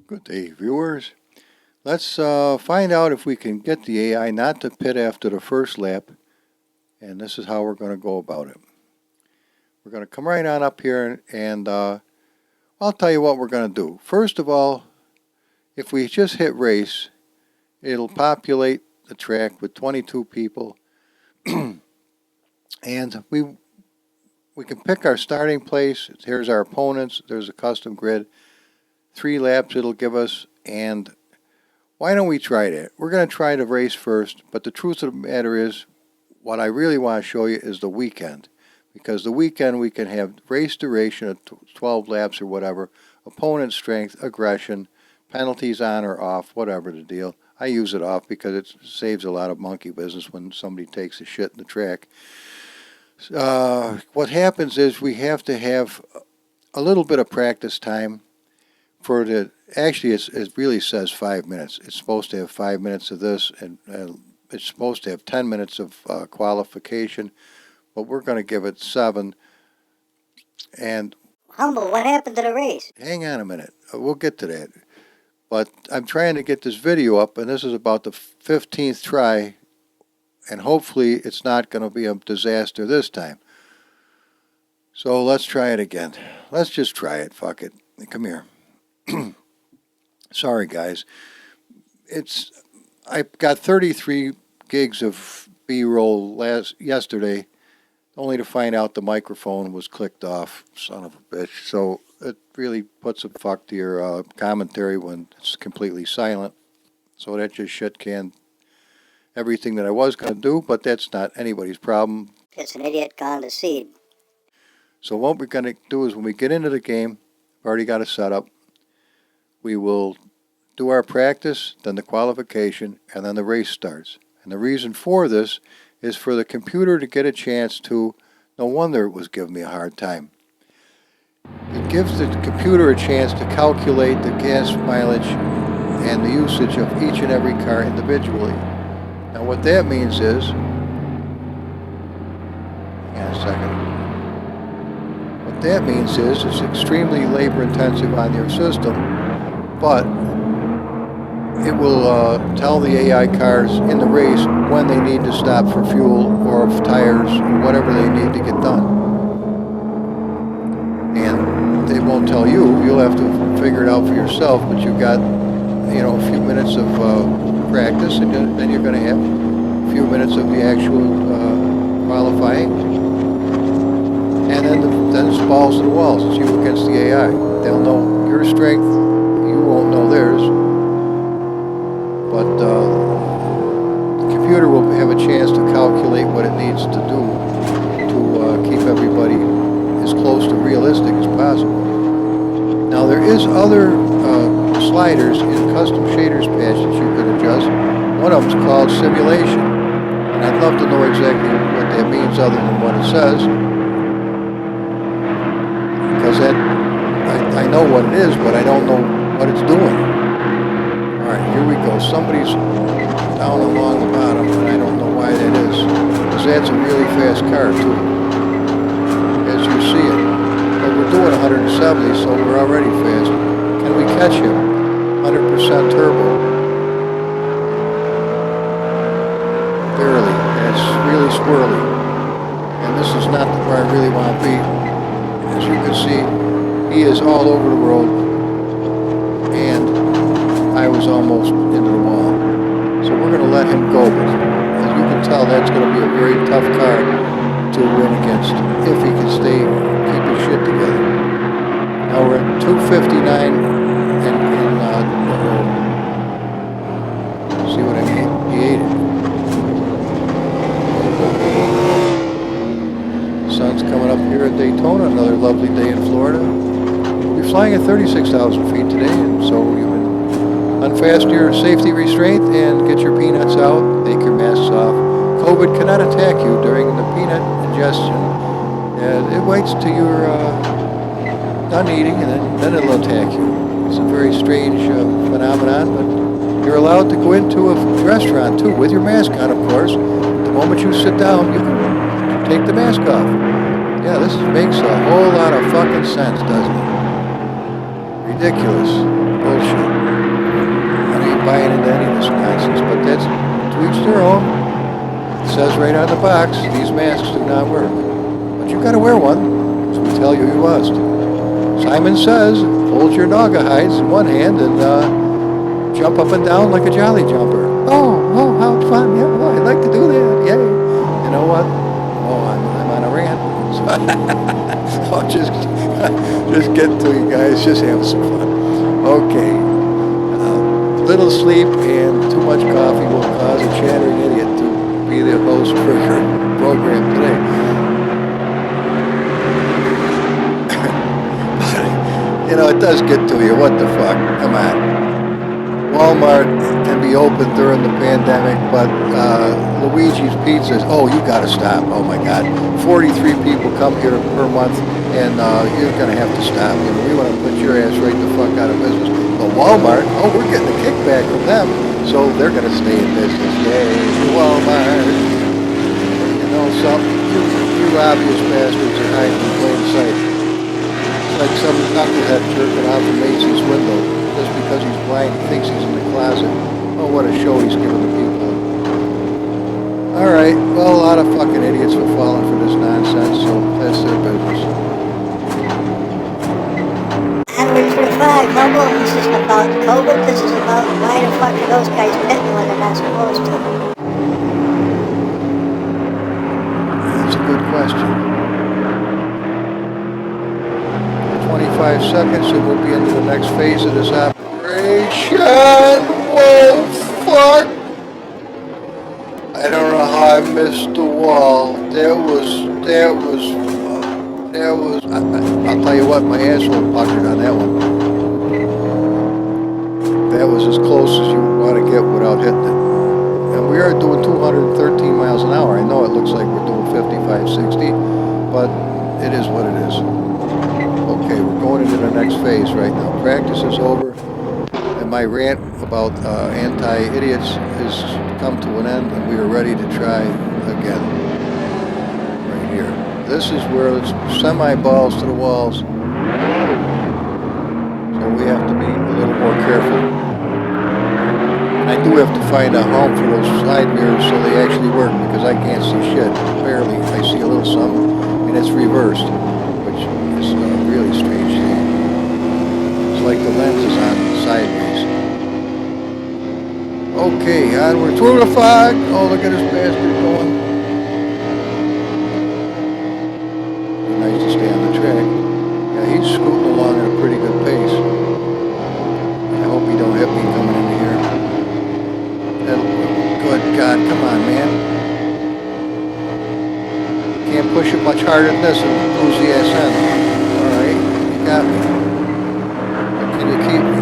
Good day, viewers. Let's find out if we can get the AI not to pit after the first lap, and this is how we're going to go about it. We're going to come right on up here, and I'll tell you what we're going to do. First of all, if we just hit race, it'll populate the track with 22 people, and we can pick our starting place. Here's our opponents. There's a custom grid. 3 laps it'll give us, and why don't we try that? We're going to try the race first, but the truth of the matter is, what I really want to show you is the weekend. Because the weekend we can have race duration of 12 laps or whatever, opponent strength, aggression, penalties on or off, whatever the deal. I use it off because it saves a lot of monkey business when somebody takes a shit in the track. What happens is we have to have a little bit of practice time for the, actually it really says 5 minutes. It's supposed to have 5 minutes of this, and it's supposed to have 10 minutes of qualification, but we're going to give it 7. And Humble, what happened to the race? hang on a minute, we'll get to that. But I'm trying to get this video up, and this is about the 15th try, and hopefully it's not going to be a disaster this time. So let's try it again. Let's just try it, fuck it. Come here. Sorry guys, I got 33 gigs of B-roll yesterday, only to find out the microphone was clicked off, son of a bitch. So it really puts a fuck to your commentary when it's completely silent. So that just shit canned everything that I was going to do, but that's not anybody's problem. It's an idiot gone to seed. So what we're going to do is when we get into the game, I've already got a setup. We will do our practice, then the qualification, and then the race starts. And the reason for this is for the computer to get a chance to, no wonder it was giving me a hard time. It gives the computer a chance to calculate the gas mileage and the usage of each and every car individually. Now what that means is, hang on a second. What that means is it's extremely labor intensive on your system, but it will tell the AI cars in the race when they need to stop for fuel or tires or whatever they need to get done. And they won't tell you. You'll have to figure it out for yourself, but you've got, a few minutes of practice, and then you're going to have a few minutes of the actual qualifying. And then it's balls to the walls. It's you against the AI. They'll know your strength. You won't know theirs, but the computer will have a chance to calculate what it needs to do to keep everybody as close to realistic as possible. Now there is other sliders in custom shaders patch that you could adjust. One of them is called simulation, and I'd love to know exactly what that means other than what it says, because I know what it is, but I don't know what it's doing. Alright, here we go. Somebody's down along the bottom, and I don't know why that is. Because that's a really fast car, too. As you see it. But we're doing 170, so we're already fast. Can we catch him? 100% turbo. Barely. And it's really swirly. And this is not where I really want to be. As you can see, he is all over the road. And I was almost into the wall. So we're going to let him go, but as you can tell, that's going to be a very tough car to win against if he can keep his shit together. Now we're at 259, and see what I mean? He ate it. The sun's coming up here at Daytona, another lovely day in Florida. We're flying at 36,000 feet today, and so you can unfasten your safety restraint and get your peanuts out, take your masks off. COVID cannot attack you during the peanut ingestion. It waits till you're done eating, and then it'll attack you. It's a very strange phenomenon, but you're allowed to go into a restaurant too, with your mask on, of course. The moment you sit down, you can take the mask off. Yeah, this makes a whole lot of fucking sense, doesn't it? Ridiculous. bullshit. I ain't buying into any of this nonsense, but that's to each their own. It says right on the box, these masks do not work. But you gotta wear one, so we tell you must. Simon says, hold your naga hides in one hand and jump up and down like a jolly jumper. Oh, how fun. Yeah, well, I'd like to do that. Yay. You know what? Oh, I'm on a rant. So I'll just get to you guys. Just have some fun. Okay. Little sleep and too much coffee will cause a chattering idiot to be the host for your program today. You know, it does get to you. What the fuck? Come on. Walmart can be open during the pandemic, but Luigi's Pizzas, oh, you gotta stop. Oh my God. 43 people come here per month, and you're gonna have to stop. You know, we want to put your ass right the fuck out of business. But Walmart, oh, we're getting a kickback from them, so they're gonna stay in business. Yay, Walmart. You know something? You obvious bastards are hiding in plain sight. It's like some knucklehead jerking out the Macy's window. Just because he's blind, he thinks he's in the closet. Oh, what a show he's giving the people. Alright, well, a lot of fucking idiots are falling for this nonsense, so that's their business. Onward for the flag, Mumble. This isn't about COVID. This is about why the fuck are those guys pitting when they're not supposed to. That's a good question. 25 seconds and we'll be into the next phase of this operation. Whoa, fuck! I don't know how I missed the wall. I'll tell you what, my asshole puckered on that one. That was as close as you want to get without hitting it. And we are doing 213 miles an hour. I know it looks like we're doing 55, 60, but it is what it is. Okay, we're going into the next phase right now. Practice is over, and my rant about anti-idiots has come to an end, and we are ready to try again. Right here. This is where it's semi-balls to the walls. So we have to be a little more careful. And I do have to find a home for those side mirrors so they actually work, because I can't see shit. Barely. I see a little something, and it's reversed. It's a really strange thing. It's like the lens is on sideways. Okay, onward through the fog. Oh, look at this bastard going. Be nice to stay on the track. Yeah, he's scooting along at a pretty good pace. I hope he don't hit me coming into here. Good God, come on, man. Can't push it much harder than this and lose the ass end. Alright, you got me. But can you keep me?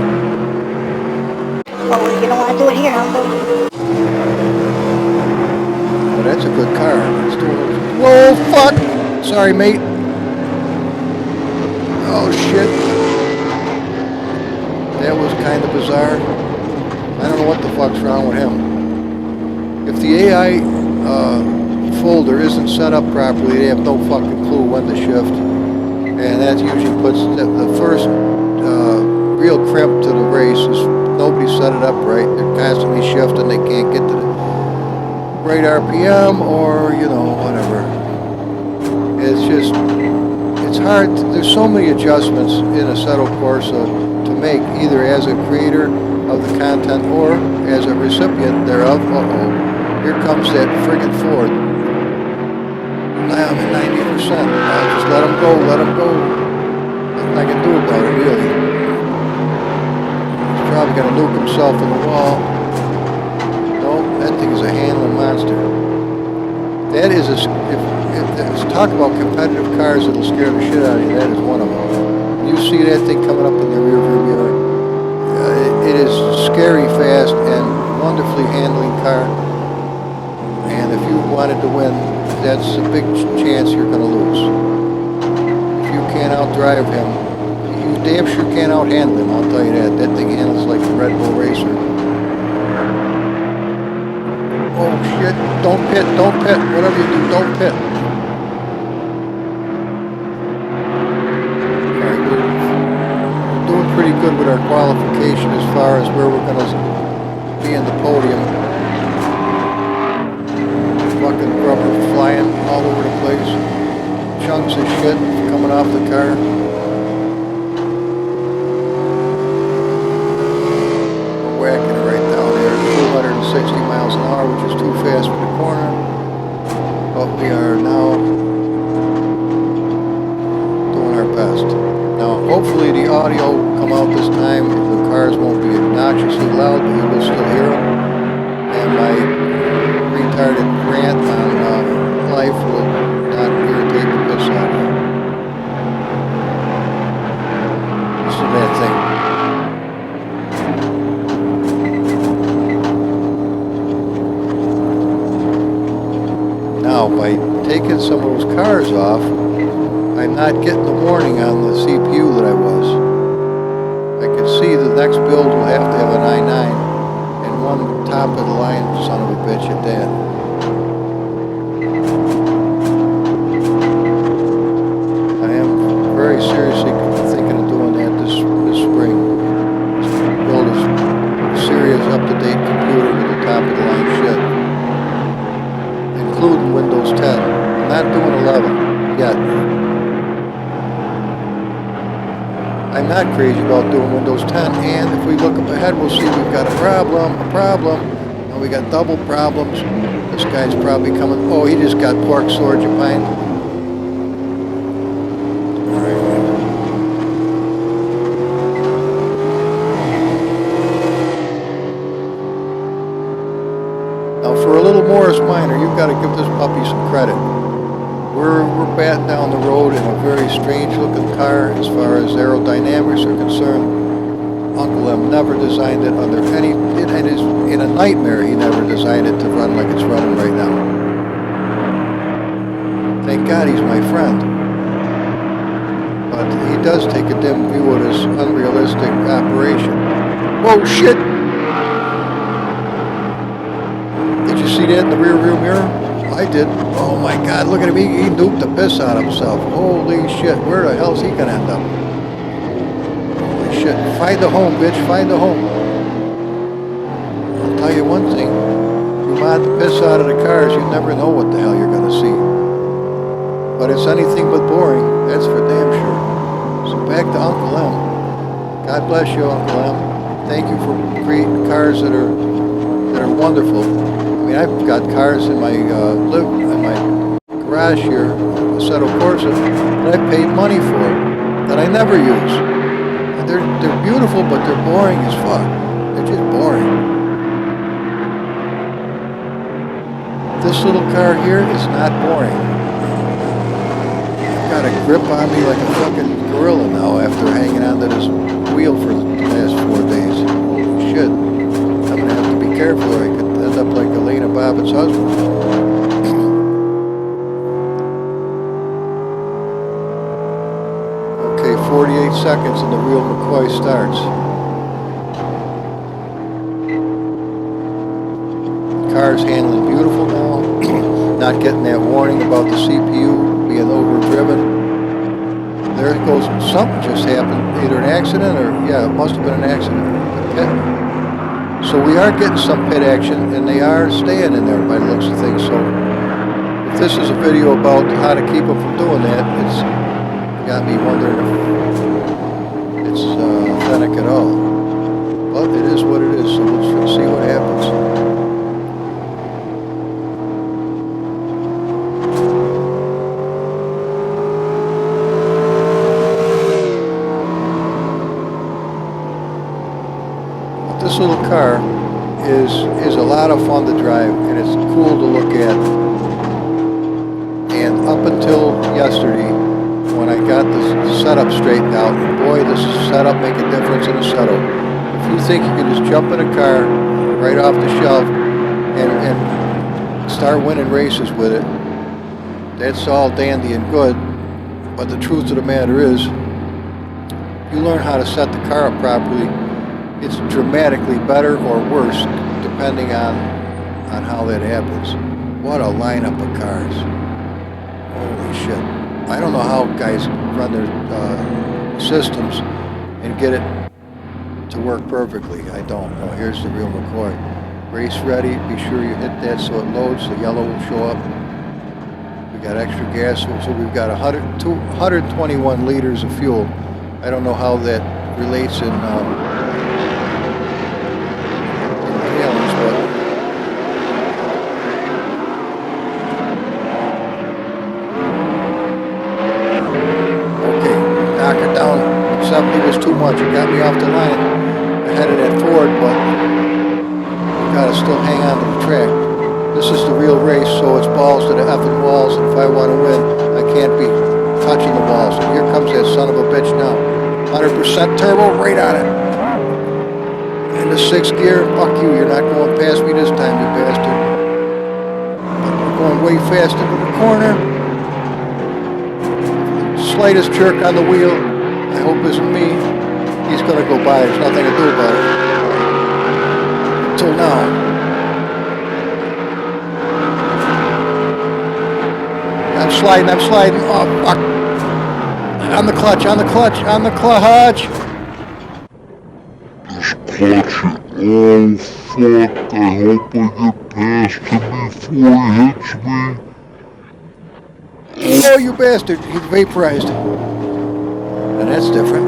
Oh, you don't want to do it here, Humble. Oh, that's a good car. Let's do it. Whoa, fuck! Sorry, mate. Oh, shit. That was kind of bizarre. I don't know what the fuck's wrong with him. If the AI folder isn't set up properly, they have no fucking clue when to shift. And that usually puts the first real crimp to the race is nobody set it up right. They're constantly shifting. They can't get to the right RPM or, you know, whatever. It's just, it's hard. There's so many adjustments in a settle course to make, either as a creator of the content or as a recipient thereof. Uh-oh, here comes that friggin' Ford. Now I'm at 90%. I'll just let him go, Nothing I can do about it, really. He's probably gonna nuke himself in the wall. No, that thing is a handling monster. That is if talk about competitive cars that'll scare the shit out of you, that is one of them. You see that thing coming up in the rear view mirror. It is scary fast and wonderfully handling car. And if you wanted to win, that's a big chance you're going to lose. If you can't outdrive him, you damn sure can't outhandle him, I'll tell you that. That thing handles like a Red Bull racer. Oh shit, don't pit, whatever you do, don't pit. Alright, we're doing pretty good with our qualification as far as where we're going to be in the podium. Fucking rubber flying all over the place. Chunks of shit coming off the car. We're whacking it right down there. 260 miles an hour, which is too fast for the corner. But we are now doing our best. Now, hopefully the audio will come out this time. The cars won't be obnoxiously loud, but you will still hear them. And my retarded rant on life will not irritate the piss out of you. Listen to that thing. Now, by taking some of those cars off, I'm not getting the warning on the CPU that I was. I can see the next build will have to have an i9 and one top of the line son of a bitch at that. I am very seriously thinking of doing that this spring. Build a serious up-to-date computer with the top of the line shit, including Windows 10. I'm not doing 11 yet. I'm not crazy about doing Windows 10, and if we look up ahead, we'll see we've got a problem, and we got double problems. This guy's probably coming. Oh, he just got pork sore, Japan. All right. Now, for a little Morris Minor, you've got to give this puppy some credit. We're batting down the road in a very strange-looking car as far as aerodynamics are concerned. Uncle M never designed it under any, in a nightmare, he never designed it to run like it's running right now. Thank God he's my friend. But he does take a dim view of this unrealistic operation. Whoa, shit! Did you see that in the rear mirror? I did. Oh my God, look at him. He nuked the piss out of himself. Holy shit, where the hell's he gonna end up? Holy shit. Find the home, bitch. Find the home. I'll tell you one thing. You mod the piss out of the cars, you never know what the hell you're gonna see. But it's anything but boring. That's for damn sure. So back to Uncle M. God bless you, Uncle M. Thank you for creating cars that are wonderful. I mean, I've got cars in my garage here, a Seto Corsa, that I paid money for, that I never use. And they're beautiful, but they're boring as fuck. They're just boring. This little car here is not boring. I've got a grip on me like a fucking gorilla now after hanging onto this wheel for the past 4 days. Holy shit. I'm gonna have to be careful or I could end up like Elena Bobbitt's husband. Okay, 48 seconds and the real McCoy starts. The car's handling beautiful now. Not getting that warning about the CPU being overdriven. There it goes. Something just happened. Either an accident or, yeah, it must have been an accident. So we are getting some pit action, and they are staying in there by the looks of things. So if this is a video about how to keep them from doing that, it's got me wondering if it's authentic at all. But it is what it is, so we'll see what happens. This little car is a lot of fun to drive, and it's cool to look at. And up until yesterday, when I got the setup straightened out, boy, this setup make a difference in the setup. If you think you can just jump in a car right off the shelf and start winning races with it, that's all dandy and good. But the truth of the matter is, if you learn how to set the car up properly, it's dramatically better or worse depending on how that happens. What a lineup of cars. Holy shit. I don't know how guys run their systems and get it to work perfectly. I don't. No, here's the real McCoy. Race ready. Be sure you hit that so it loads. The yellow will show up. We got extra gas, so we've got 121 liters of fuel. I don't know how that relates in gallons, but okay, knock it down. 70 was too much. It got me off the line ahead of that Ford, but gotta still hang on to the track. This is the real race, so it's balls to the effing walls, and if I want to win, I can't be touching the balls. And here comes that son of a bitch now. 100% turbo, right on it. In the 6th gear, fuck you, you're not going past me this time, you bastard. But we're going way fast into the corner. Slightest jerk on the wheel, I hope isn't me. He's gonna go by, there's nothing to do about it. Till now. I'm sliding. Oh, fuck. On the clutch. Just clutch it. Oh, fuck. I hope I get past him before he hits me. Oh, you bastard. He's vaporized. And that's different.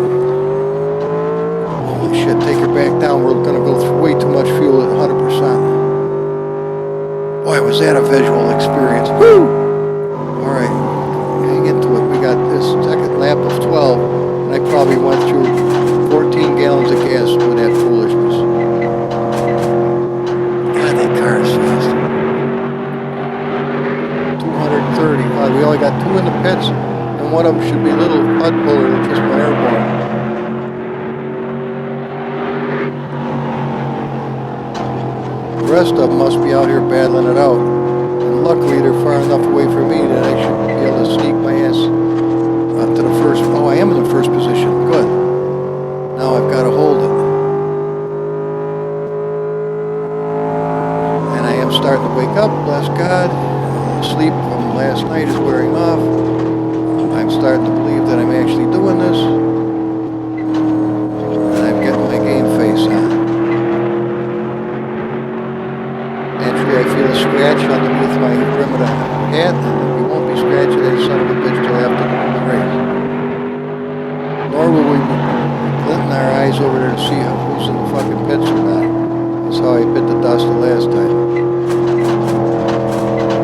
Holy shit, take her back down. We're going to go through way too much fuel at 100%. Boy, was that a visual experience. Woo! All right, hang into it. We got this second lap of 12, and I probably went through 14 gallons of gas with that foolishness. God, that car is fast. 230. We only got 2 in the pits, and one of them should be a little HUD puller that just went airborne. The rest of them must be out here battling it out. And luckily, they're far enough away from me that I should be able to sneak my ass to the first. Oh, I am in the first position. Good. Now I've got to hold it. And I am starting to wake up, bless God. Sleep from last night is wearing off. I'm starting to believe that I'm actually doing this. And I'm getting my game face on. Naturally, I feel a scratch underneath my rim of the hat, and we won't be scratching that son of a bitch till after the race. Nor will we be glinting our eyes over there to see who's in the fucking pits or not. That's how I bit the dust the last time.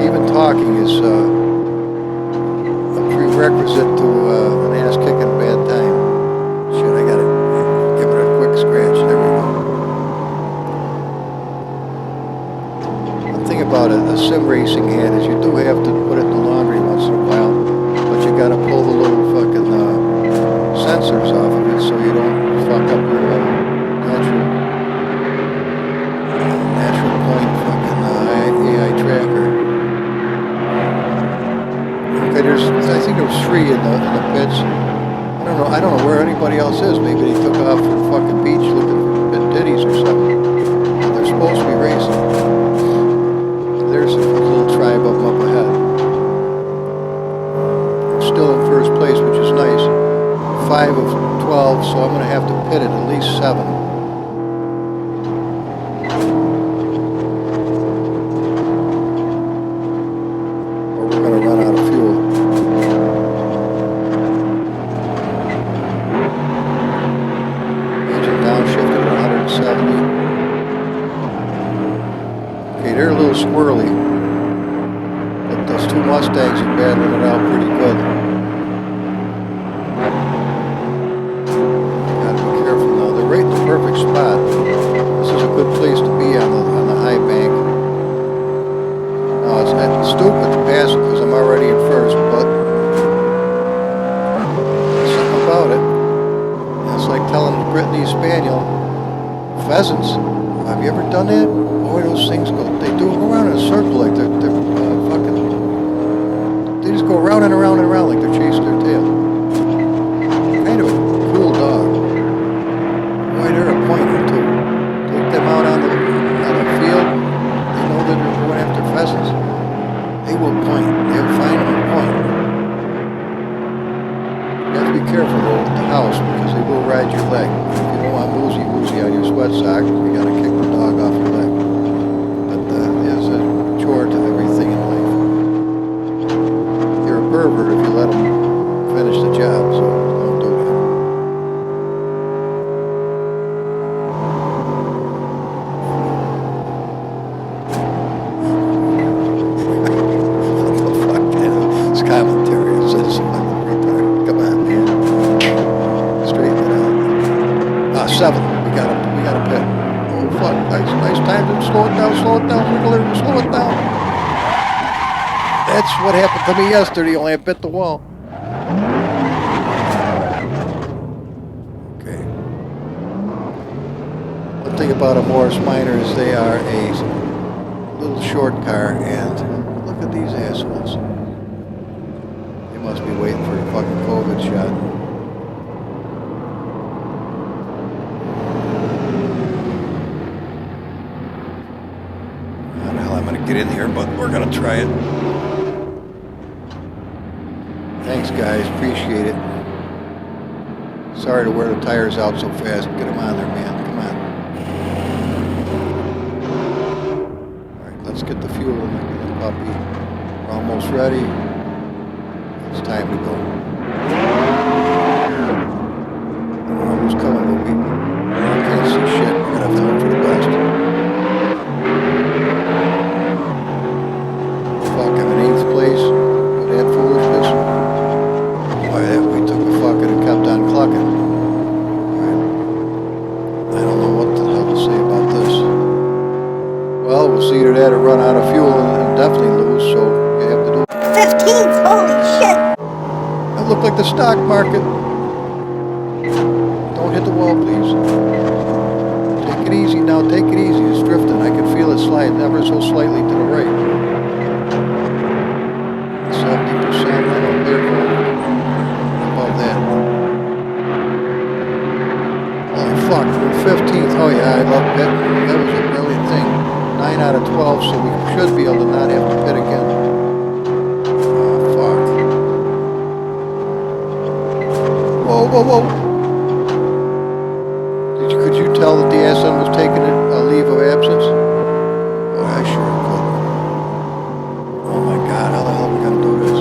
Even talking is a prerequisite to an ass kicking bad time. Shit, I gotta give it a quick scratch. There we go. One thing about a sim racing hat is you do have to put it in the laundry once in a while, but you gotta pull the little fucking sensors off of it so you don't fuck up your natural point fucking AI tracker. Okay, I think there was 3 in the pits. I don't know where anybody else is. Maybe they took off to the fucking beach looking for ditties or something. They're supposed to be racing. There's a little tribe up ahead. I'm still in first place, which is nice. 5 of 12, so I'm going to have to pit it at least 7. Or we're going to run out of fuel. Engine downshifted at 170. Okay, they're a little squirrely. But those 2 Mustangs are battling it out pretty good. Right in the perfect spot. This is a good place to be on the high bank. Now it's stupid to pass it because I'm already in first, but there's something about it. It's like telling the Brittany Spaniel, pheasants, have you ever done that? Boy, those things they do go around in a circle like they're fucking, they just go around and around and around like they're chasing their tail. Kind of a cool dog. Boy, they're a point or two. Take them out on the field. They know that they're going after pheasants. They will point. They'll find them and point. You have have to be careful though with the house because they will ride your leg. If you don't want woozy on your sweat sock, you gotta kick the dog off your leg. But there's a chore to everything in life. You're a pervert if you let them finish the job, so don't do that. What the fuck kind of this commentary is this? Come on, man. Straighten it out. 7. We got a pit. Oh fuck! Nice time to slow it down, wiggle it, slow it down. That's what happened to me yesterday. Only I bit the wall. Okay. One thing about a Morris Minor is they are a little short car, and look at these assholes. They must be waiting for a fucking COVID shot. How the hell I'm gonna get in here, but we're gonna try it. Thanks guys, appreciate it. Sorry to wear the tires out so fast. Get them on there, man. Come on. Alright, let's get the fuel in the puppy. We're almost ready. It's time to go. I don't know who's coming, but I can't see shit. We're gonna have to hope for the best. Fuck, I'm in 8th place. With that foolishness. Why, we took a fucking and kept on clucking. Alright. I don't know what the hell to say about this. Well, we'll see either that or run out of fuel and definitely lose, so you have to do 15th, holy shit! It looked like the stock market. Don't hit the wall, please. Take it easy now, take it easy. It's drifting. I can feel it slide ever so slightly to the right. 70%, I don't dare go above that. Holy fuck, we're 15th. Oh yeah, I love pit. That was a brilliant thing. 9 out of 12, so we should be able to not have to pit again. Whoa. Could you tell that the SN was taking a leave of absence? Oh, I sure could. Oh my God, how the hell are we gonna do this?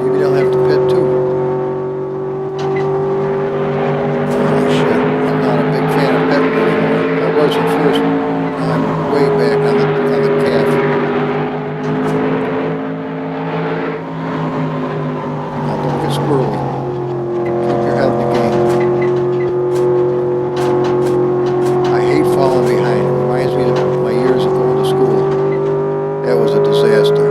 Maybe they'll have to pit too. Holy shit, I'm not a big fan of pitting anymore. I was at first. I'm way back on the calf. Squirrely. Keep your head in the game. I hate falling behind. It reminds me of my years of going to school. That was a disaster.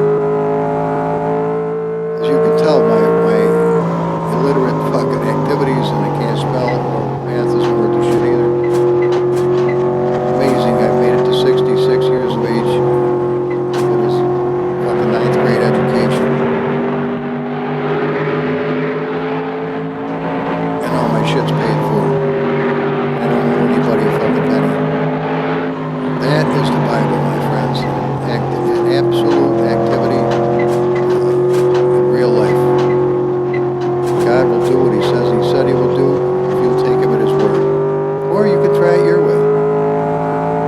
As you can tell, my illiterate fucking activities, and I can't spell or math isn't worth a shit either. Amazing, I've made it to 66 years of age. It was fucking 9th grade education. Shit's paid for. I don't owe anybody a fucking penny. That is the Bible, my friends. An absolute activity in real life. God will do what He said He will do if you'll take Him at His word. Or you can try it your way.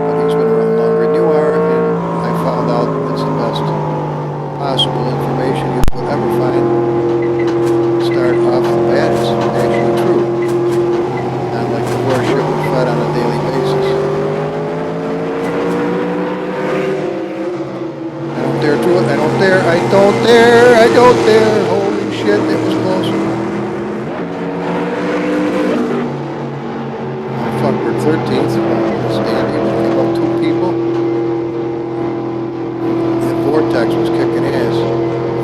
But He's been around longer than you are, and I found out it's the best possible information you could ever find. Start off the bat, it's actually true. Worship and fed on a daily basis. I don't dare do it. I don't dare. Holy shit, that was close. Oh fuck, we're 13th. Standing. We came up 2 people. That vortex was kicking ass.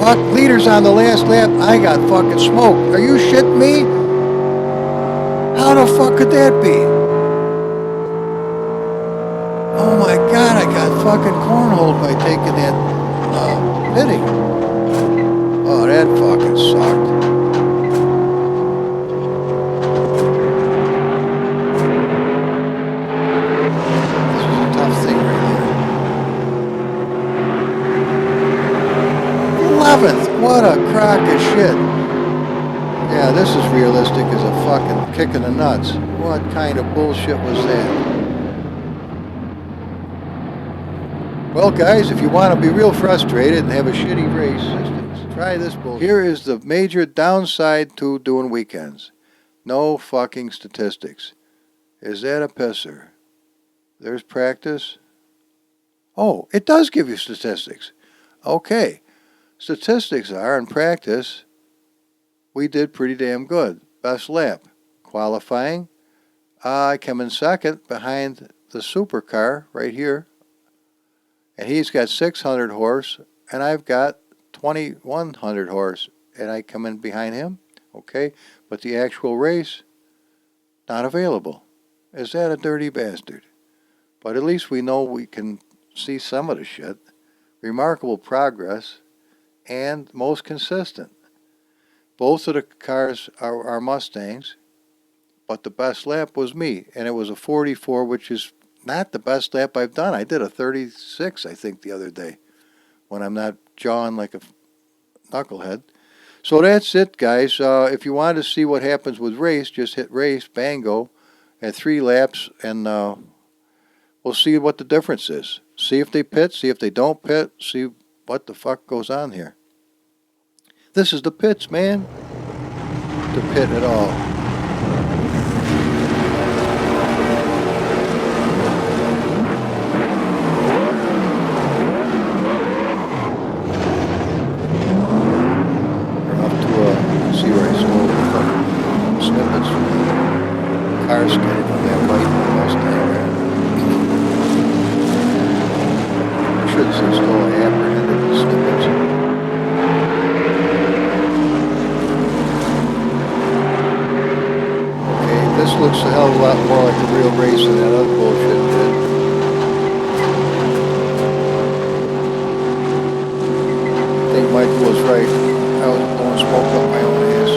Fuck, leaders on the last lap. I got fucking smoked. Are you shitting me? How the fuck could that be? Oh my God, I got fucking cornholed by taking that pitting. Oh, that fucking sucked. This is a tough thing right here. 11th, what a crock of shit. Yeah, this is realistic as a fucking kick in the nuts. What kind of bullshit was that? Well, guys, if you want to be real frustrated and have a shitty race, try this bullshit. Here is the major downside to doing weekends. No fucking statistics. Is that a pisser? There's practice. Oh, it does give you statistics. Okay. Statistics are, in practice, we did pretty damn good. Best lap. Qualifying, I come in second behind the supercar right here. And he's got 600 horse, and I've got 2,100 horse, and I come in behind him. Okay. But the actual race, not available. Is that a dirty bastard? But at least we know we can see some of the shit. Remarkable progress and most consistent. Both of the cars are Mustangs, but the best lap was me, and it was a 44, which is not the best lap I've done. I did a 36, I think, the other day, when I'm not jawing like a knucklehead. So that's it, guys. If you wanted to see what happens with race, just hit race, bango, at 3 laps, and we'll see what the difference is. See if they pit, see if they don't pit, see what the fuck goes on here. This is the pits, man. To pit at all. We're off to see where I stole the fucking snippets from the car scanner from that white Mustang there. I should say stole. I apprehended the snippets. This looks a hell of a lot more like a real race than that other bullshit did. I think Michael was right. I was blowing smoke up my own ass.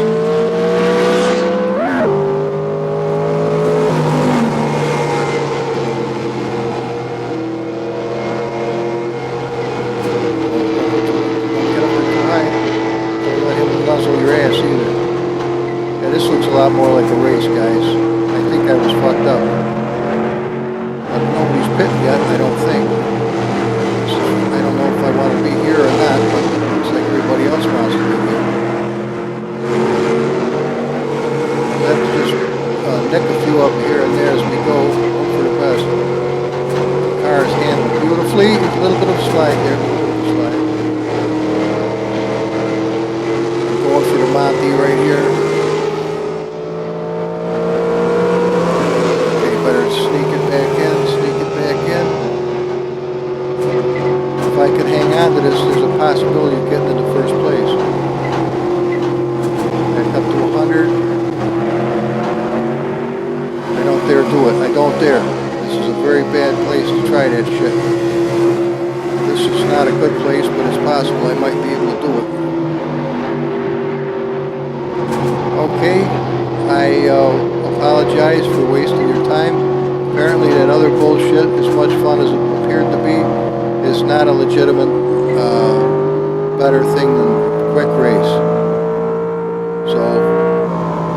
Don't get up there too high. Don't let him muzzle your ass either. Yeah, this looks a lot more like a race, guys. I think I was fucked up. But nobody's pitting yet, I don't think. So I don't know if I want to be here or not, but it looks like everybody else wants to be here. We'll have to just nick a few up here and there as we go. Hope for the best. The car is handled beautifully. A little bit of slide there. I'm going for the Monty right here. Sneak it back in. If I can hang on to this, there's a possibility of getting into first place. Back up to 100. I don't dare do it. I don't dare. This is a very bad place to try that shit. This is not a good place, but it's possible I might be able to do it. Okay. I apologize for wasting your time. Apparently that other bullshit, as much fun as it appeared to be, is not a legitimate, better thing than quick race. So,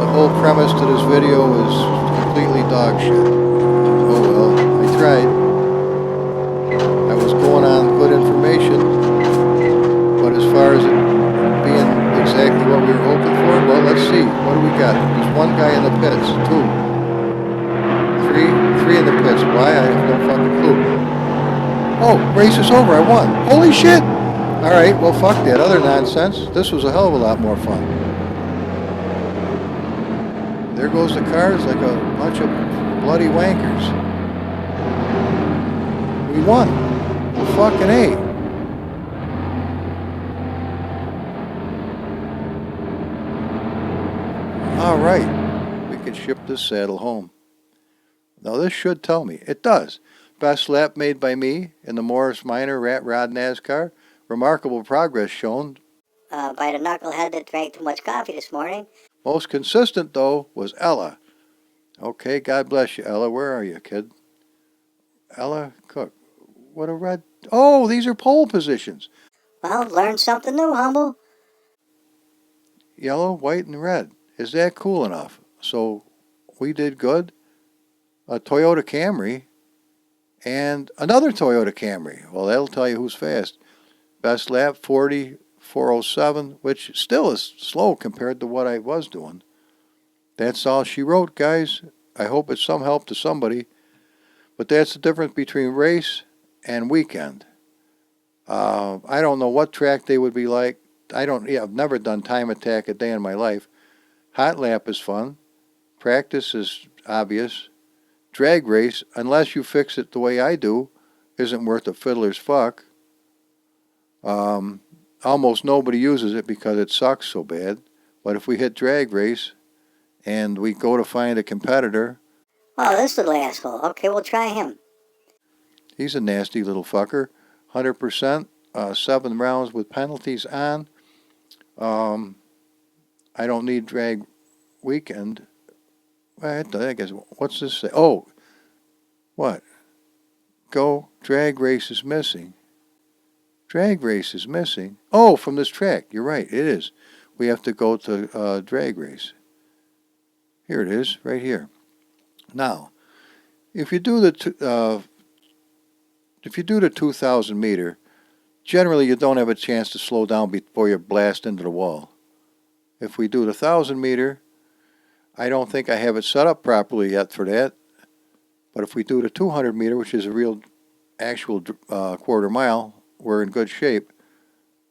the whole premise to this video is completely dog shit. Oh well, I tried. I was going on good information, but as far as it being exactly what we were hoping for, well, let's see. What do we got? There's one guy in the pits, 2. Three in the pits. Why? I have no fucking clue. Oh, race is over. I won. Holy shit! Alright, well fuck that other nonsense. This was a hell of a lot more fun. There goes the cars like a bunch of bloody wankers. We won. Well, fucking A. Alright. We can ship this saddle home. Now this should tell me. It does. Best lap made by me in the Morris Minor Rat Rod NASCAR. Remarkable progress shown. By the knucklehead that drank too much coffee this morning. Most consistent, though, was Ella. Okay, God bless you, Ella. Where are you, kid? Ella Cook. What a red... Oh, these are pole positions. Well, learn something new, Humble. yellow, white, and red. Is that cool enough? So we did good. A Toyota Camry and another Toyota Camry. Well, that'll tell you who's fast. Best lap 40,407, which still is slow compared to what I was doing. That's all she wrote, guys. I hope it's some help to somebody. But that's the difference between race and weekend. I don't know what track they would be like. I've never done time attack a day in my life. Hot lap is fun. Practice is obvious. Drag race, unless you fix it the way I do, isn't worth a fiddler's fuck. Almost nobody uses it because it sucks so bad. But if we hit drag race and we go to find a competitor, Oh, this little asshole. Okay, we'll try him. he's a nasty little fucker. 100%, 7 rounds with penalties on. I don't need drag weekend. I guess, what's this say? Oh, what? Go, drag race is missing. Drag race is missing. Oh, from this track. You're right, it is. We have to go to drag race. Here it is, right here. Now, if you do the 2,000 meter, generally you don't have a chance to slow down before you blast into the wall. If we do the 1,000 meter, I don't think I have it set up properly yet for that. But if we do the 200 meter, which is a real, actual quarter mile, we're in good shape.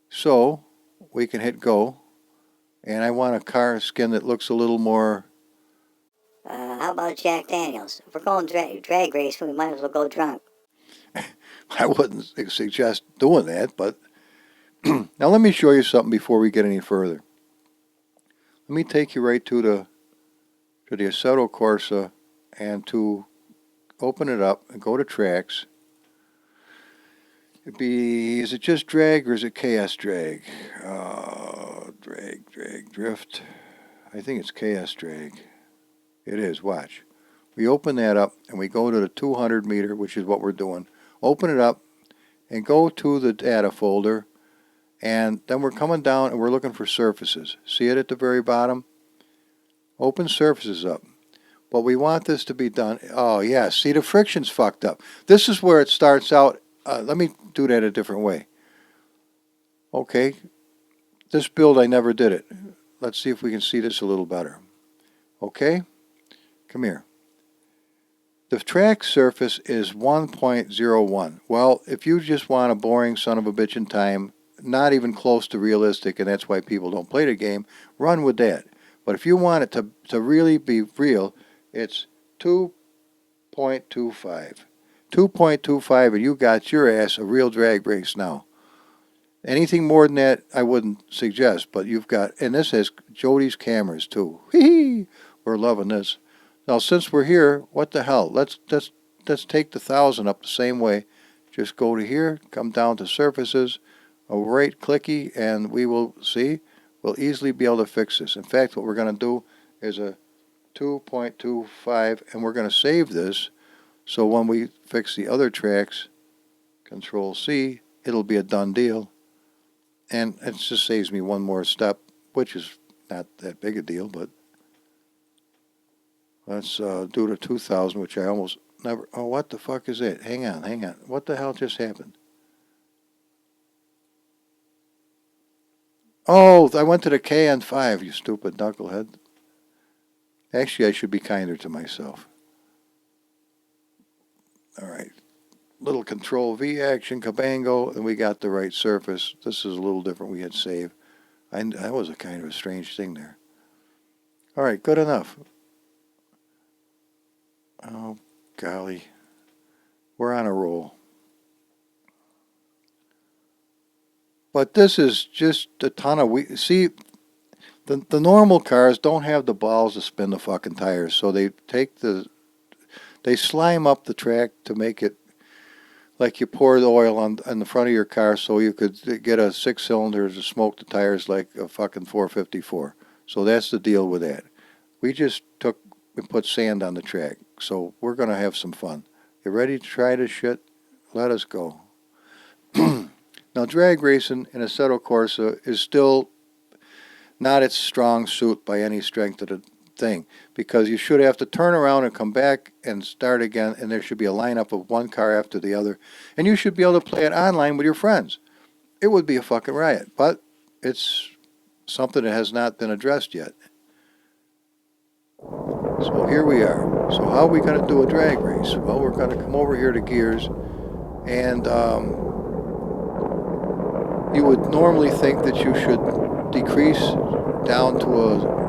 So we can hit go. And I want a car skin that looks a little more. How about Jack Daniels? If we're going drag race, we might as well go drunk. I wouldn't suggest doing that, but now let me show you something before we get any further. Let me take you right to the Assetto Corsa and to open it up and go to tracks. Is it just drag or is it KS drag? Drag, drift. I think it's KS drag. It is, watch. We open that up and we go to the 200 meter, which is what we're doing. Open it up and go to the data folder, and then we're coming down and we're looking for surfaces. See it at the very bottom? Open surfaces up. But we want this to be done. Oh, yeah, see, the friction's fucked up. This is where it starts out. Let me do that a different way. Okay, this build, I never did it. Let's see if we can see this a little better. Okay, come here. The track surface is 1.01. Well, if you just want a boring son of a bitch in time, not even close to realistic, and that's why people don't play the game, run with that. But if you want it to really be real, it's 2.25. 2.25, and you got your ass a real drag race now. Anything more than that, I wouldn't suggest, but you've got, and this has Jody's cameras too. Hee-hee, we're loving this. Now, since we're here, what the hell? Let's take the 1,000 up the same way. Just go to here, come down to surfaces, a right clicky, and we will see. We'll easily be able to fix this. In fact, what we're going to do is a 2.25, and we're going to save this. So when we fix the other tracks, Control C, it'll be a done deal. And it just saves me one more step, which is not that big a deal, but let's do the 2,000, which I almost never. Oh, what the fuck is it? Hang on. What the hell just happened? Oh, I went to the KN5, you stupid knucklehead. Actually, I should be kinder to myself. All right. Little Control V action, cabango, and we got the right surface. This is a little different. We had save. That was a kind of a strange thing there. All right, good enough. Oh, golly. We're on a roll. But this is just a ton of... See, the normal cars don't have the balls to spin the fucking tires, so they they slime up the track to make it like you pour the oil on the front of your car so you could get a 6-cylinder to smoke the tires like a fucking 454. So that's the deal with that. We just put sand on the track, so we're going to have some fun. You ready to try this shit? Let us go. Now, drag racing in Assetto Corsa is still not its strong suit by any strength of the thing, because you should have to turn around and come back and start again, and there should be a lineup of one car after the other, and you should be able to play it online with your friends. It would be a fucking riot, but it's something that has not been addressed yet. So here we are. So how are we going to do a drag race? Well, we're going to come over here to gears, and you would normally think that you should decrease down to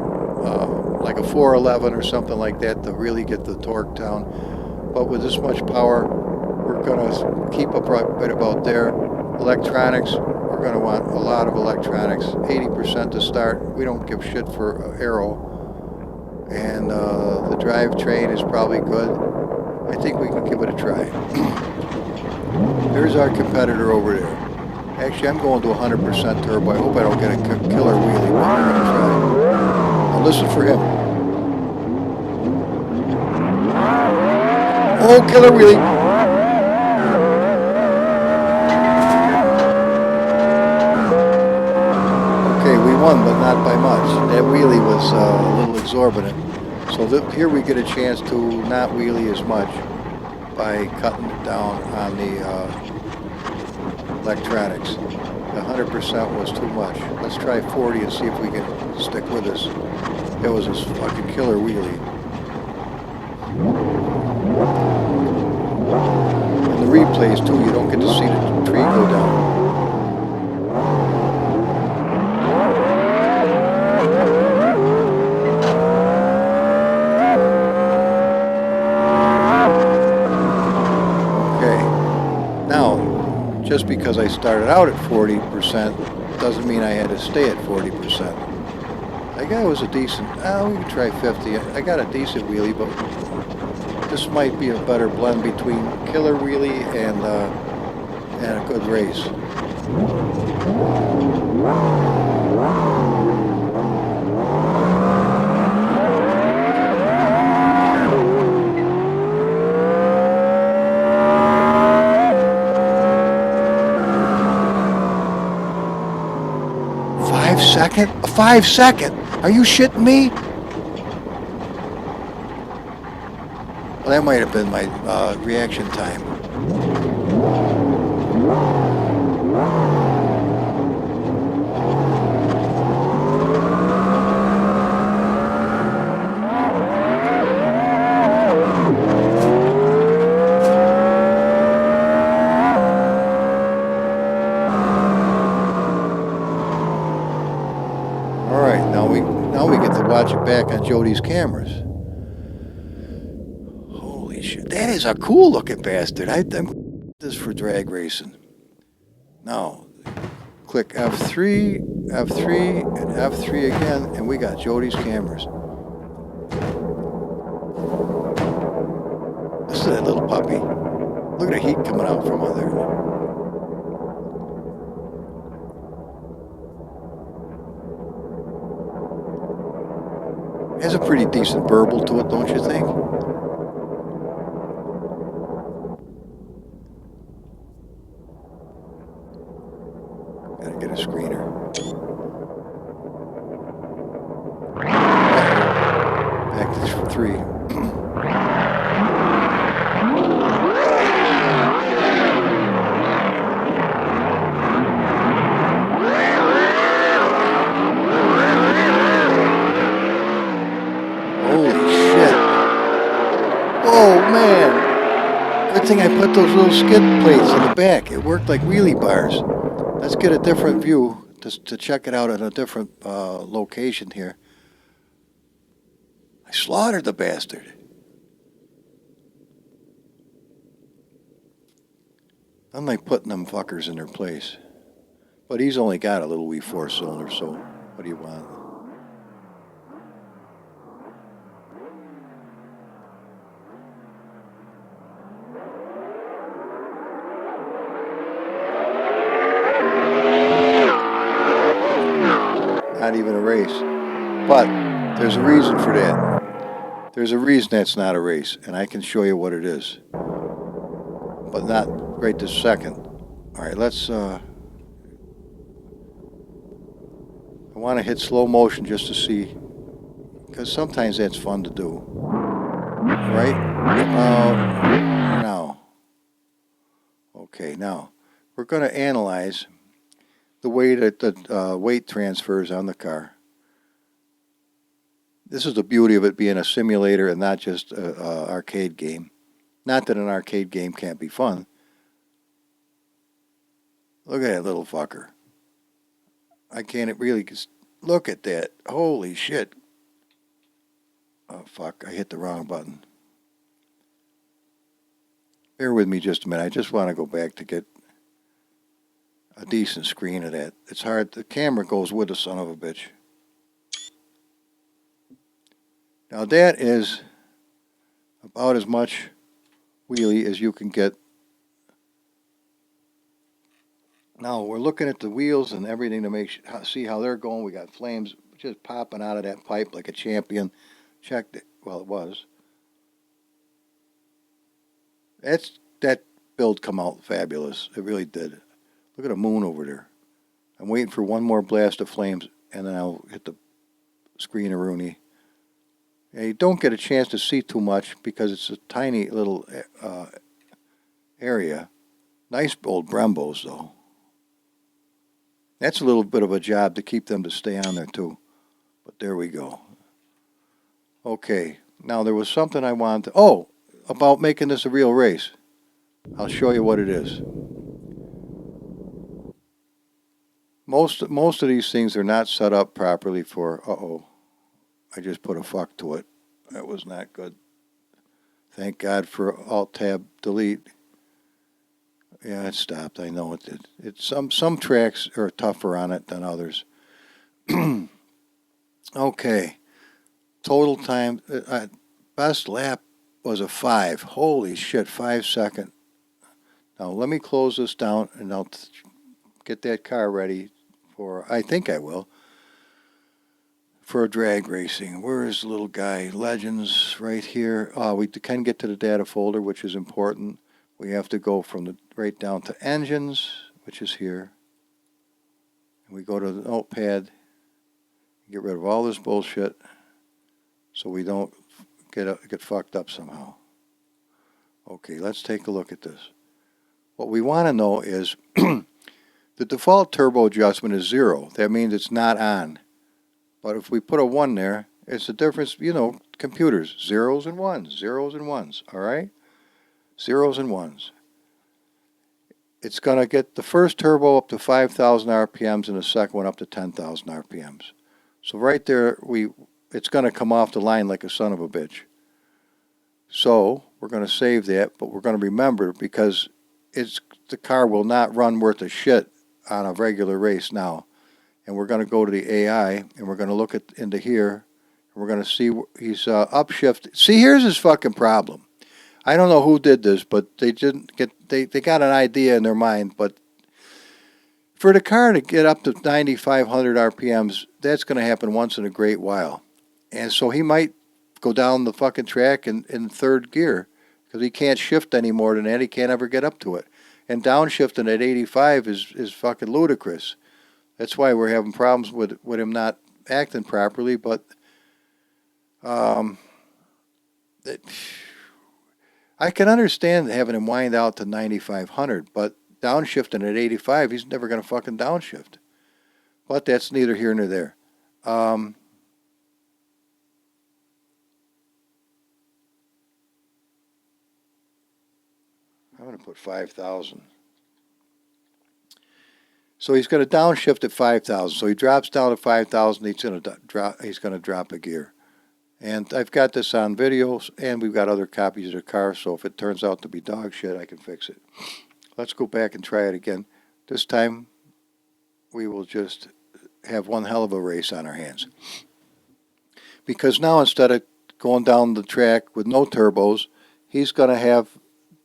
like a 411 or something like that to really get the torque down. But with this much power, we're going to keep up right about there. Electronics, we're going to want a lot of electronics. 80% to start. We don't give shit for aero. And the drivetrain is probably good. I think we can give it a try. There's our competitor over there. Actually, I'm going to 100% turbo. I hope I don't get a killer wheelie, but I'm going to try. Now listen for him. Oh, killer wheelie. Okay, we won, but not by much. That wheelie was a little exorbitant. So here we get a chance to not wheelie as much by cutting it down on the electronics. The 100% was too much. Let's try 40 and see if we can stick with this. It was a fucking killer wheelie. And the replays too, you don't get to see the tree go down. Just because I started out at 40% doesn't mean I had to stay at 40%. That guy was a decent, we can try 50. I got a decent wheelie, but this might be a better blend between killer wheelie and a good race. 5 second? A 5 second? Are you shitting me? Well, that might have been my reaction time. Now we get to watch it back on Jody's cameras. Holy shit. That is a cool looking bastard. I'm this for drag racing. Now, click F3, F3, and F3 again, and we got Jody's cameras. Listen to that little puppy. Look at the heat coming out from under there. Has a pretty decent burble to it, don't you think? Gotta get a screener. Back to 3. Good thing I put those little skid plates in the back. It worked like wheelie bars. Let's get a different view to check it out at a different location here. I slaughtered the bastard. I'm like putting them fuckers in their place. But he's only got a little wee 4-cylinder, so what do you want? Not even a race. But there's a reason for that. There's a reason that's not a race, and I can show you what it is. But not right this second. All right, let's... I I want to hit slow motion just to see, because sometimes that's fun to do. Right? Now. Okay, now we're going to analyze the way that the weight transfers on the car. This is the beauty of it being a simulator and not just an arcade game. Not that an arcade game can't be fun. Look at that little fucker. I can't really look at that. Holy shit. Oh, fuck. I hit the wrong button. Bear with me just a minute. I just want to go back to get a decent screen of that. It's hard. The camera goes with the son of a bitch. Now that is about as much wheelie as you can get. Now we're looking at the wheels and everything to see how they're going. We got flames just popping out of that pipe like a champion. Checked it. Well, it was. That build come out fabulous. It really did. Look at the moon over there. I'm waiting for one more blast of flames, and then I'll hit the screen of Rooney. Yeah, you don't get a chance to see too much because it's a tiny little area. Nice old Brembos, though. That's a little bit of a job to keep them to stay on there, too. But there we go. Okay. Now, there was something I wanted to... Oh! About making this a real race. I'll show you what it is. Most of these things are not set up properly for... Uh-oh. I just put a fuck to it. That was not good. Thank God for Alt-Tab-Delete. Yeah, it stopped. I know it did. Some tracks are tougher on it than others. Okay. Total time. Best lap was a 5. Holy shit, 5 second. Now let me close this down and I'll get that car ready for, I think I will, for drag racing. Where is the little guy? Legends right here. We can get to the data folder, which is important. We have to go from right down to engines, which is here. And we go to the notepad, get rid of all this bullshit so we don't get fucked up somehow. Okay, let's take a look at this. What we want to know is the default turbo adjustment is 0. That means it's not on. But if we put a 1 there, it's the difference, computers, zeros and ones, all right? Zeros and ones. It's going to get the first turbo up to 5,000 RPMs and the second one up to 10,000 RPMs. So right there, it's going to come off the line like a son of a bitch. So we're going to save that, but we're going to remember because the car will not run worth a shit on a regular race now. And we're going to go to the AI, and we're going to look into here, and we're going to see he's upshift. See, here's his fucking problem. I don't know who did this, but they got an idea in their mind, but for the car to get up to 9,500 RPMs, that's going to happen once in a great while. And so he might go down the fucking track in third gear because he can't shift any more than that. He can't ever get up to it. And downshifting at 85 is fucking ludicrous. That's why we're having problems with him not acting properly, but I can understand having him wind out to 9,500, but downshifting at 85, he's never going to fucking downshift. But that's neither here nor there. I'm going to put 5,000. So he's going to downshift at 5,000. So he drops down to 5,000. He's going to drop a gear. And I've got this on video, and we've got other copies of the car, so if it turns out to be dog shit, I can fix it. Let's go back and try it again. This time, we will just have one hell of a race on our hands. Because now, instead of going down the track with no turbos, he's going to have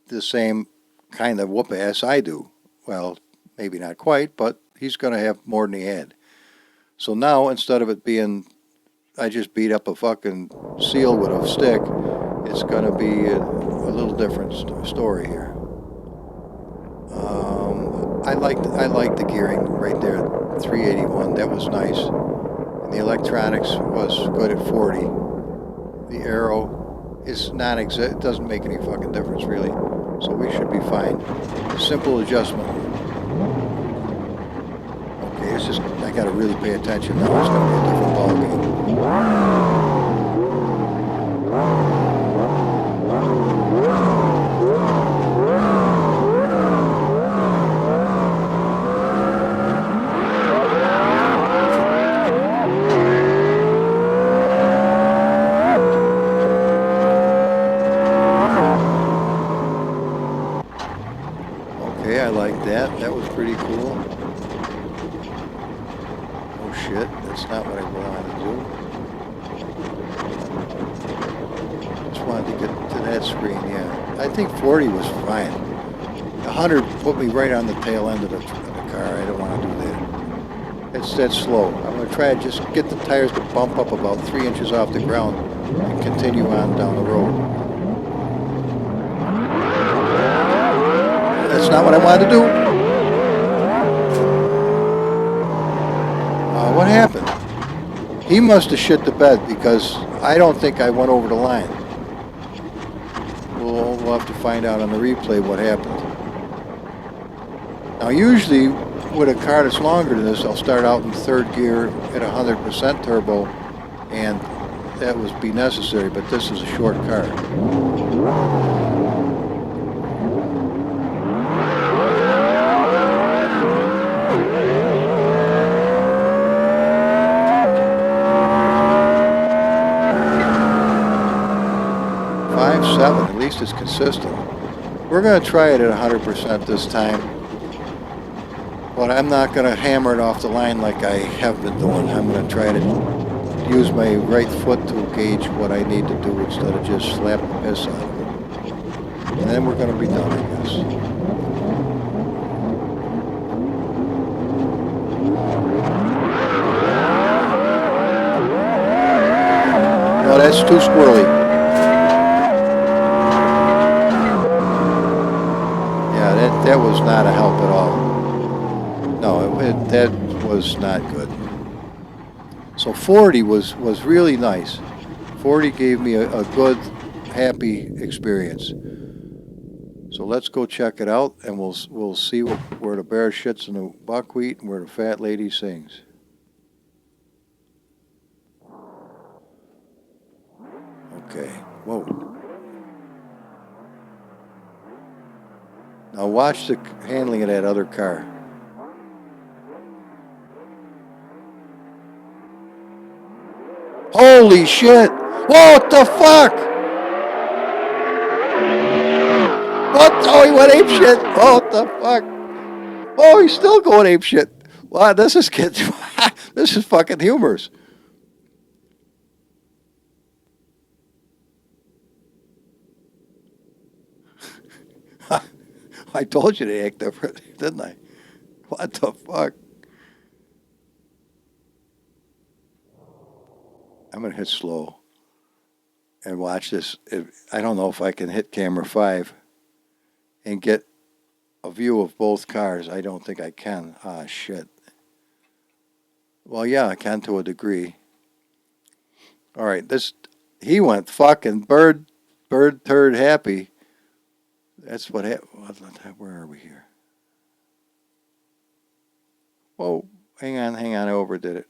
the same kind of whoop-ass I do. Well, maybe not quite, but he's going to have more than he had. So now, instead of it being I just beat up a fucking seal with a stick, it's going to be a little different story here. I like the gearing right there, 381. That was nice. The electronics was good at 40. The aero is non-exact. It doesn't make any fucking difference really. So we should be fine. Simple adjustment. Okay, it's just I gotta really pay attention now. It's gonna be a different ballgame. Okay, I like that. That was pretty cool. Oh shit, that's not what I wanted to do. Just wanted to get to that screen, yeah. I think 40 was fine. 100 put me right on the tail end of the car. I don't want to do that. That's slow. I'm going to try to just get the tires to bump up about 3 inches off the ground and continue on down the road. That's not what I wanted to do. What happened? He must have shit the bed because I don't think I went over the line. We'll have to find out on the replay what happened. Now usually with a car that's longer than this, I'll start out in third gear at 100% turbo, and that would be necessary, but this is a short car. 5.7, at least it's consistent. We're going to try it at 100% this time, but I'm not going to hammer it off the line like I have been doing. I'm going to try to use my right foot to gauge what I need to do instead of just slap the piss out of it. And then we're going to be done, I guess. No, that's too squirrely. That was not a help at all. No, that was not good. So 40 was really nice. 40 gave me a good, happy experience. So let's go check it out, and we'll see where the bear shits in the buckwheat and where the fat lady sings. Okay. Whoa. Now watch the handling of that other car. Holy shit! What the fuck? What? Oh, he went ape shit. What the fuck? Oh, he's still going ape shit. Wow, this is this is fucking humorous. I told you to act different, didn't I? What the fuck? I'm going to hit slow and watch this. I don't know if I can hit camera 5 and get a view of both cars. I don't think I can. Ah, shit. Well, yeah, I can to a degree. All right, he went fucking bird turd happy. That's what happened. Where are we here? Whoa, hang on, I overdid it.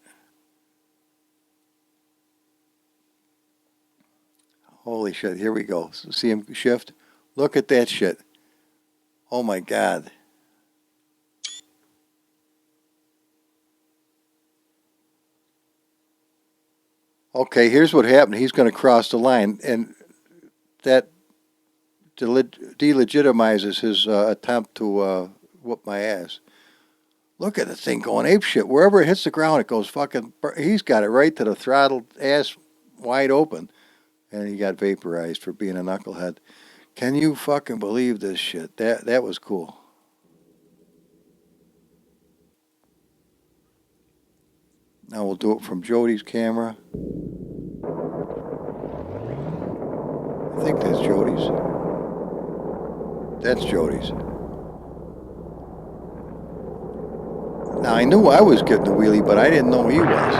Holy shit, here we go. See him shift? Look at that shit. Oh my God. Okay, here's what happened. He's going to cross the line, and that delegitimizes his attempt to whoop my ass. Look at the thing going apeshit. Wherever it hits the ground, it goes fucking... He's got it right to the throttle, ass wide open. And he got vaporized for being a knucklehead. Can you fucking believe this shit? That was cool. Now we'll do it from Jody's camera. I think that's Jody's. That's Jody's. Now I knew I was getting the wheelie, but I didn't know he was.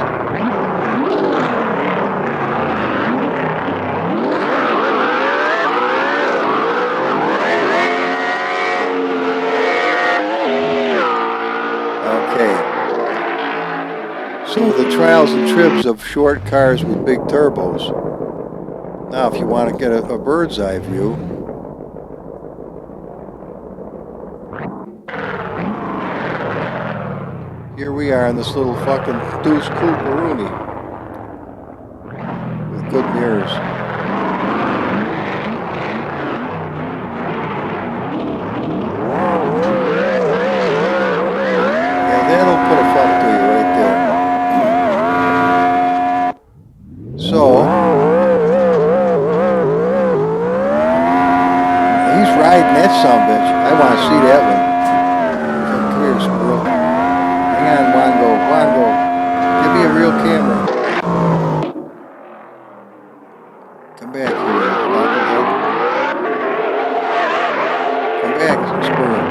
trials and tribs of short cars with big turbos. Now, if you want to get a bird's eye view, here we are in this little fucking Deuce Coupe Rooney with good mirrors. Yeah, that'll put a fuck to you right there. So, he's riding that sumbitch. I want to see that one. Come here, squirrel. Hang on, Wango. Wango. Give me a real camera. Come back here, knucklehead. Come back, squirrel.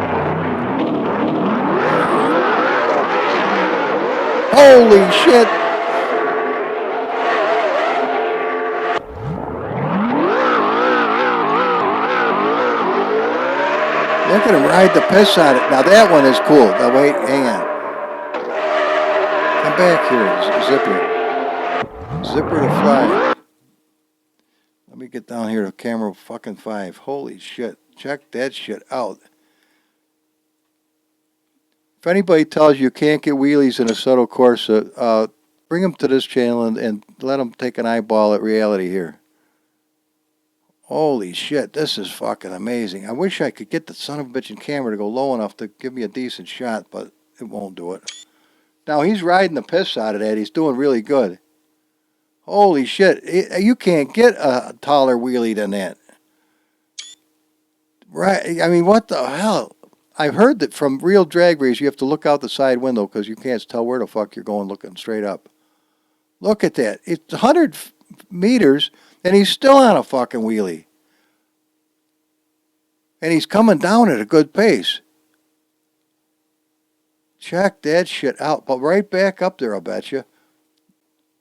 Holy shit! Look at him ride the piss on it. Now that one is cool. Now wait, hang on. Come back here, Zipper. Zipper to fly. Let me get down here to camera fucking 5. Holy shit. Check that shit out. If anybody tells you can't get wheelies in a Assetto Corsa, bring them to this channel and let them take an eyeball at reality here. Holy shit, this is fucking amazing. I wish I could get the son of a bitch in camera to go low enough to give me a decent shot, but it won't do it. Now, he's riding the piss out of that. He's doing really good. Holy shit, you can't get a taller wheelie than that. Right, I mean, what the hell? I've heard that from real drag races, you have to look out the side window because you can't tell where the fuck you're going looking straight up. Look at that. It's 100 meters, and he's still on a fucking wheelie. And he's coming down at a good pace. Check that shit out. But right back up there, I'll bet you.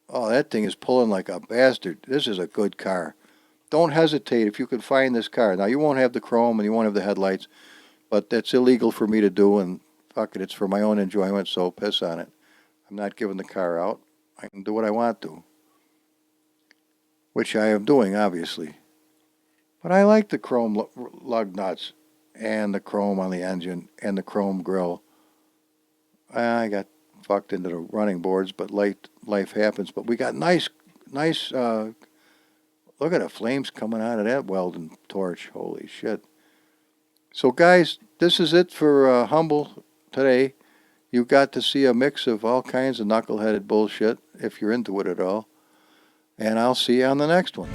Oh, that thing is pulling like a bastard. This is a good car. Don't hesitate if you can find this car. Now, you won't have the chrome and you won't have the headlights, but that's illegal for me to do, and fuck it, it's for my own enjoyment, so piss on it. I'm not giving the car out. I can do what I want to, which I am doing, obviously. But I like the chrome lug nuts and the chrome on the engine and the chrome grille. I got fucked into the running boards, but life happens. But we got nice, look at the flames coming out of that welding torch. Holy shit. So guys, this is it for Humble today. You got to see a mix of all kinds of knuckleheaded bullshit, if you're into it at all. And I'll see you on the next one.